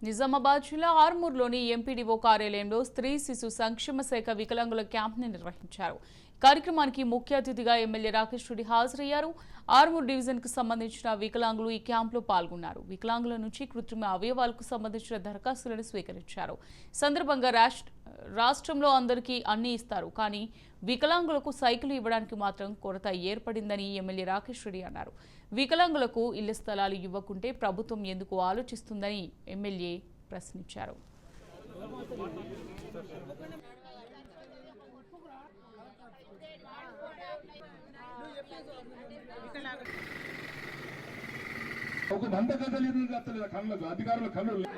నిజామాబాద్ జిల్లా ఆర్మూర్లోని ఎంపీడీఓ కార్యాలయంలో స్త్రీ శిశు సంక్షేమ శాఖ వికలాంగుల క్యాంప్ని నిర్వహించారు. కార్యక్రమానికి ముఖ్య అతిథిగా ఎమ్మెల్యే రాకేష్ రెడ్డి హాజరయ్యారు. ఆర్మూర్ డివిజన్కు సంబంధించిన వికలాంగులు ఈ క్యాంపులో పాల్గొన్నారు. వికలాంగుల నుంచి కృత్రిమ అవయవాలకు సంబంధించిన దరఖాస్తులను స్వీకరించారు. సందర్భంగా రాష్ట్రంలో అందరికీ అన్ని ఇస్తారు, కానీ వికలాంగులకు సైకిల్ ఇవ్వడానికి మాత్రం కొరత ఏర్పడిందని ఎమ్మెల్యే రాకేష్ రెడ్డి అన్నారు. వికలాంగులకు ఇళ్ల స్థలాలు ఇవ్వకుంటే ప్రభుత్వం ఎందుకు ఆలోచిస్తుందని ఎమ్మెల్యే ప్రశ్నించారు. ఒక వంద గజాలు ఇల్లు కట్టలేదు కళ్ళకు అధికారుల కళ్ళు లేదు